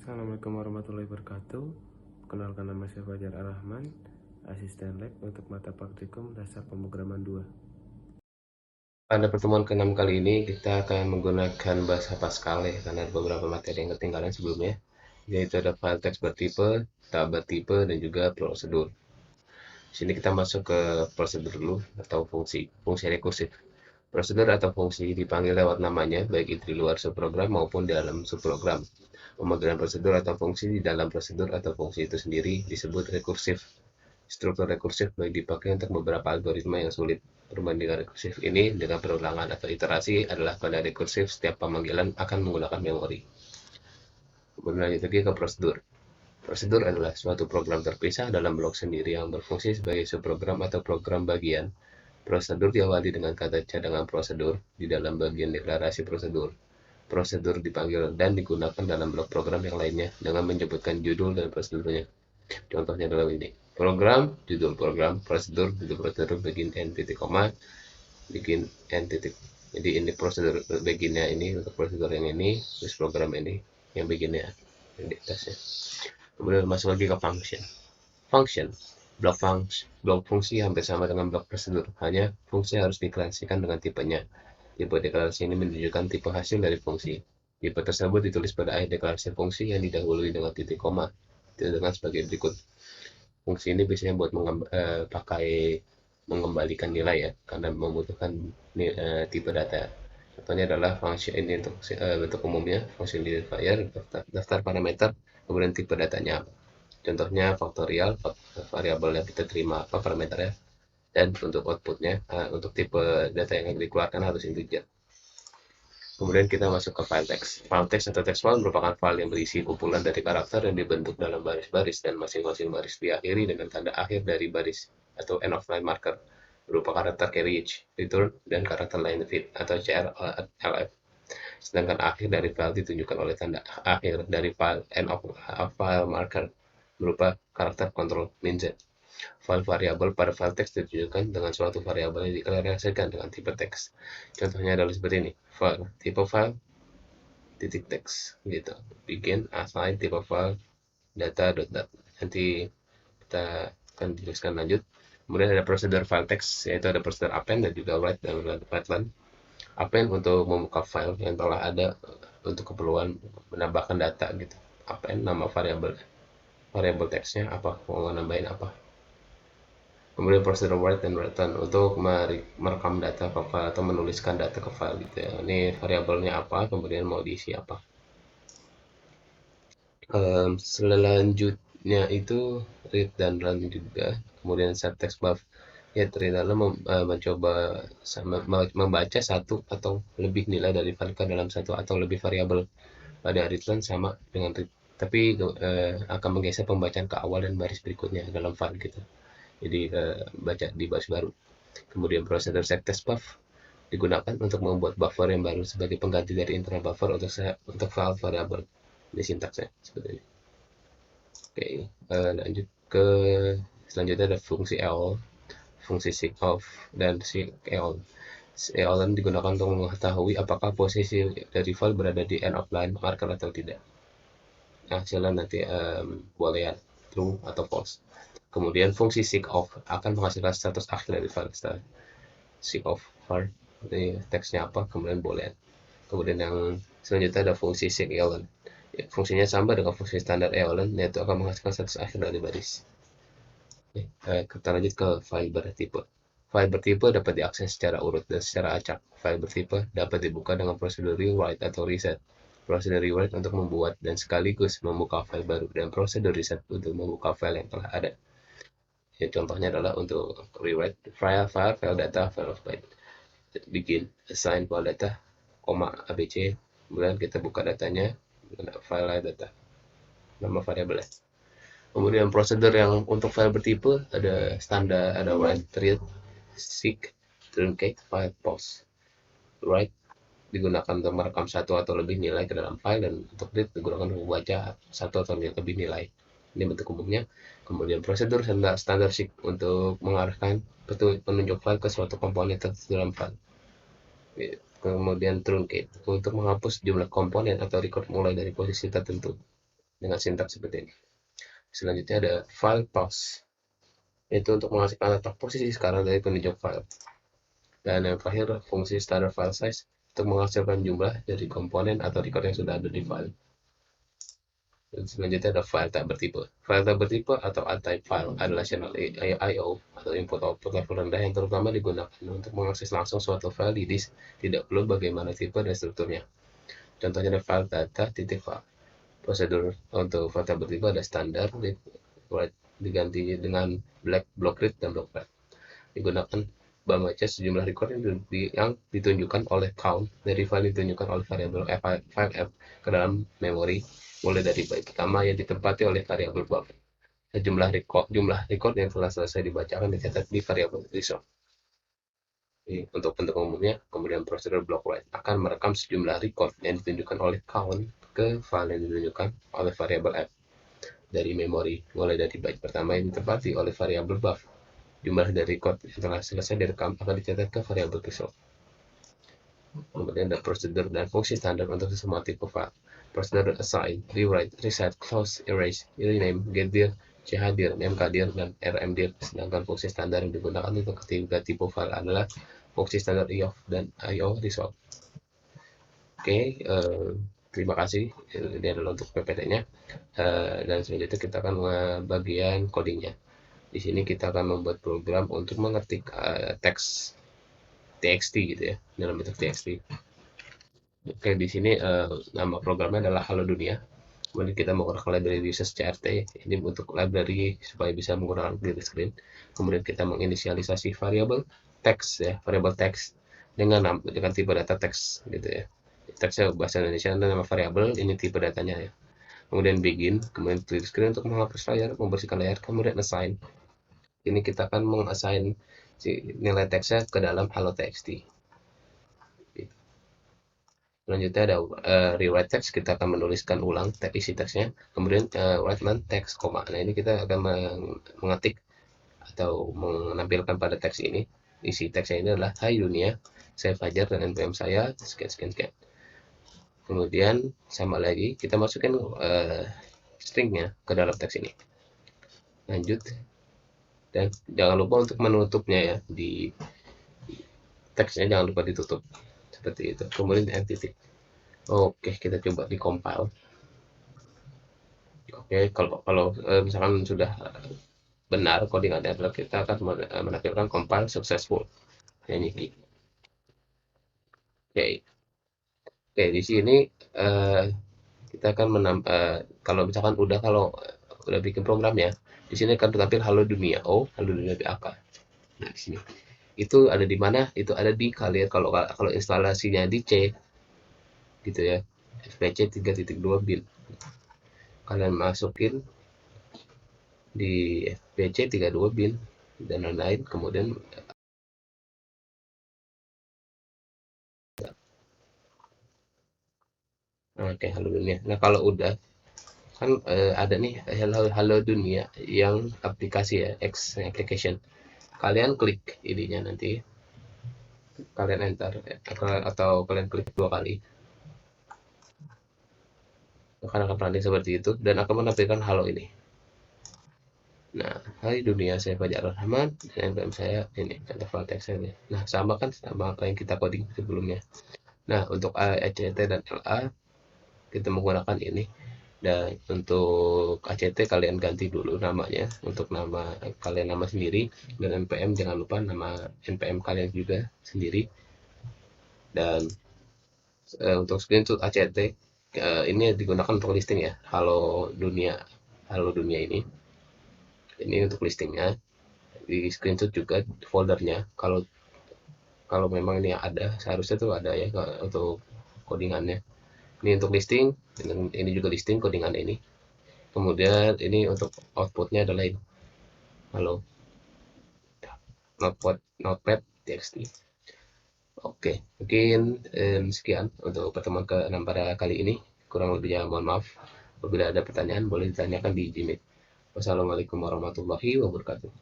Assalamualaikum warahmatullahi wabarakatuh. Perkenalkan, nama saya Fajar Ar-Rahman, asisten lab untuk mata praktikum dasar pemrograman 2. Pada pertemuan ke-6 kali ini kita akan menggunakan bahasa Pascal ya, karena ada beberapa materi yang ketinggalan sebelumnya, yaitu ada file teks bertipe, tab bertipe, dan juga prosedur. Di sini kita masuk ke prosedur dulu, atau fungsi rekursif. Prosedur atau fungsi dipanggil lewat namanya, baik itu di luar subprogram maupun di dalam subprogram. Pemanggilan prosedur atau fungsi di dalam prosedur atau fungsi itu sendiri disebut rekursif. Struktur rekursif baik dipakai untuk beberapa algoritma yang sulit. Perbandingan rekursif ini dengan perulangan atau iterasi adalah pada rekursif setiap pemanggilan akan menggunakan memori. Kemudian lanjut lagi ke prosedur. Prosedur adalah suatu program terpisah dalam blok sendiri yang berfungsi sebagai subprogram atau program bagian. Prosedur diawali dengan kata cadangan prosedur di dalam bagian deklarasi prosedur. Prosedur dipanggil dan digunakan dalam blok program yang lainnya dengan menyebutkan judul dan prosedurnya. Contohnya adalah ini. Program, judul program, prosedur, judul prosedur, begin n titik koma, bikin n titik. Jadi ini prosedur beginnya ini untuk prosedur yang ini, terus program ini yang beginnya yang di atasnya. Kemudian masuk lagi ke function. Function, blok fungsi hampir sama dengan blok prosedur, hanya fungsi harus diklarasikan dengan tipenya. Tipe deklarasi ini menunjukkan tipe hasil dari fungsi. Tipe tersebut ditulis pada akhir deklarasi fungsi yang didahului dengan titik koma. Dengan sebagai berikut. Fungsi ini biasanya buat pakai mengembalikan nilai ya, karena membutuhkan tipe data. Contohnya adalah function ini untuk bentuk umumnya, function identifier, daftar parameter, kemudian tipe datanya apa. Contohnya faktorial, variabel yang kita terima apa parameternya, dan untuk outputnya, untuk tipe data yang dikeluarkan harus integer. Kemudian kita masuk ke file text. File text atau text file merupakan file yang berisi kumpulan dari karakter yang dibentuk dalam baris-baris dan masing-masing baris diakhiri dengan tanda akhir dari baris atau end of line marker berupa karakter carriage, return, dan karakter line fit atau CRLF. Sedangkan akhir dari file ditunjukkan oleh tanda akhir dari file end of file marker berupa karakter control min Z. File variabel pada file teks ditunjukkan dengan suatu variabel yang diklarasikan dengan tipe teks. Contohnya adalah seperti ini. File, tipe file, titik teks gitu. Bikin assign tipe file data.dat. Nanti kita akan jelaskan lanjut. Kemudian ada prosedur file text, yaitu ada prosedur append dan juga write dan write-line. Append untuk membuka file yang telah ada untuk keperluan menambahkan data gitu. Append nama variabel teksnya apa, mau nambahin apa. Kemudian prosedur write dan return untuk merekam data ke file atau menuliskan data ke file gitu ya. Ini variabelnya apa, kemudian mau diisi apa. Selanjutnya itu read dan run juga. Kemudian set text buff ya, terdalam mencoba membaca satu atau lebih nilai dari file ke dalam satu atau lebih variabel. Pada return sama dengan read, tapi akan menggeser pembacaan ke awal dan baris berikutnya dalam file gitu. Jadi baca di baris baru. Kemudian prosedur set text buff digunakan untuk membuat buffer yang baru sebagai pengganti dari internal buffer untuk file variabel. Ini sintaksnya seperti ini. Oke, lanjut ke selanjutnya ada fungsi L, fungsi seek-off, dan seek-all. Seek-all digunakan untuk mengetahui apakah posisi dari file berada di end of line marker atau tidak. Nah, hasilnya nanti boleh ya true atau false. Kemudian fungsi seek-off akan menghasilkan status akhir dari file seek-off file. Jadi teksnya apa, kemudian boolean. Kemudian yang selanjutnya ada fungsi seek-element. Ya, fungsinya sama dengan fungsi standar element, yaitu akan menghasilkan status akhir dari baris. Kita lanjut ke file bertipe. File bertipe dapat diakses secara urut dan secara acak. File bertipe dapat dibuka dengan prosedur rewrite atau reset. Prosedur rewrite untuk membuat dan sekaligus membuka file baru, dan prosedur reset untuk membuka file yang telah ada. Ya, contohnya adalah untuk rewrite file data, file of byte. Bikin assign file data, koma abc, kemudian kita buka datanya, file data, nama variabelnya. Kemudian prosedur yang untuk file bertipe ada standar, ada write, read, seek, truncate, file, pause. Write digunakan untuk merekam satu atau lebih nilai ke dalam file, dan untuk read digunakan untuk membaca satu atau lebih nilai. Ini bentuk umumnya. Kemudian prosedur standar seek untuk mengarahkan penunjuk file ke suatu komponen tertentu dalam file. Kemudian truncate untuk menghapus jumlah komponen atau record mulai dari posisi tertentu. dengan sintaks seperti ini. Selanjutnya ada file path, itu untuk menghasilkan letak posisi sekarang dari penunjuk file. Dan yang terakhir, fungsi standard file size untuk menghasilkan jumlah dari komponen atau record yang sudah ada di file. Dan selanjutnya ada file tak bertipe. File tak bertipe atau untyped file adalah channel I/O atau input-output level rendah yang terutama digunakan untuk mengakses langsung suatu file di disk, tidak perlu bagaimana tipe dan strukturnya. Contohnya ada file data titik file. Prosedur untuk file tak bertipe ada standar, diganti dengan block read dan block write. Digunakan membaca sejumlah record yang ditunjukkan oleh count dari file ditunjukkan oleh variabel file f ke dalam memori, mulai dari byte pertama yang ditempati oleh variabel buffer. Jumlah record yang telah selesai dibacakan dicatat di variabel resolve. Untuk bentuk umumnya, kemudian prosedur block write akan merekam sejumlah record yang ditunjukkan oleh count ke file yang ditunjukkan oleh variabel f dari memori, mulai dari byte pertama yang ditempati oleh variabel buffer. Jumlah dari record yang telah selesai direkam akan dicatat ke variabel resolve. Kemudian ada prosedur dan fungsi standar untuk semua tipe file. Prosedur assign, rewrite, reset, close, erase, rename, getdir, chdir, mkdir, dan rmdir. Sedangkan fungsi standar yang digunakan untuk ketiga tipe file adalah fungsi standar iof dan io resolve. Oke, terima kasih. Ini adalah untuk PPT-nya. Dan selanjutnya kita akan bagian codingnya. Di sini kita akan membuat program untuk mengetik teks txt gitu ya, dalam bentuk txt. Oke, di sini nama programnya adalah Halo Dunia. Kemudian kita menggunakan library uses CRT ini untuk library supaya bisa menggunakan clear screen. Kemudian kita menginisialisasi variabel teks ya, variabel teks dengan tipe data teks gitu ya. Teksnya bahasa Indonesia dan nama variabel, ini tipe datanya ya. Kemudian begin, kemudian clear screen untuk menghapus layar, membersihkan layar, kemudian assign. Ini kita akan mengassign si nilai teksnya ke dalam Halo TXT. Selanjutnya ada rewrite text, kita akan menuliskan ulang isi teksnya. Kemudian write text, koma. Nah, ini kita akan mengetik atau menampilkan pada teks ini. Isi teksnya ini adalah, hai dunia, saya Fajar dan NPM saya, sekian. Kemudian sama lagi, kita masukin stringnya ke dalam teks ini. Lanjut. Dan jangan lupa untuk menutupnya ya, di teksnya jangan lupa ditutup. Seperti itu. Kemudian titik. Oke, kita coba di compile. Oke, kalau misalkan sudah benar codingannya, kita akan menampilkan compile successful. Ini. Oke, di sini kita akan kalau misalkan udah bikin program ya, di sini akan tertampil Halo Dunia O, Halo Dunia BAK. Nah, di sini itu ada di mana? Itu ada di kalian kalau instalasinya di C gitu ya, FPC 3.2 bin. Kalian masukin di FPC 32 bin dan lain-lain, kemudian oke, Halo Dunia. Nah, kalau udah kan ada nih Halo Dunia yang aplikasi ya, X application. Kalian klik ininya nanti, kalian enter atau kalian klik 2 kali. Akan running seperti itu dan akan menampilkan halo ini. Nah, hai dunia, saya Fajar Rahman, dan NPM saya ini contoh file teksnya. Nah, sama kan sama apa yang kita coding sebelumnya. Nah, untuk ACT dan LA kita menggunakan ini. Dan untuk ACT kalian ganti dulu namanya, untuk nama kalian nama sendiri, dan NPM jangan lupa nama NPM kalian juga sendiri. Dan untuk screenshot ACT ini digunakan untuk listing ya, halo dunia ini untuk listingnya. Di screenshot juga foldernya, kalau memang ini ada, seharusnya tuh ada ya untuk codingannya. Ini untuk listing, ini juga listing codingan ini. Kemudian ini untuk outputnya adalah ini, halo notepad txt. Oke, mungkin sekian untuk pertemuan ke-6 pada kali ini. Kurang lebihnya mohon maaf. Apabila ada pertanyaan boleh ditanyakan di Gmail. Wassalamualaikum warahmatullahi wabarakatuh.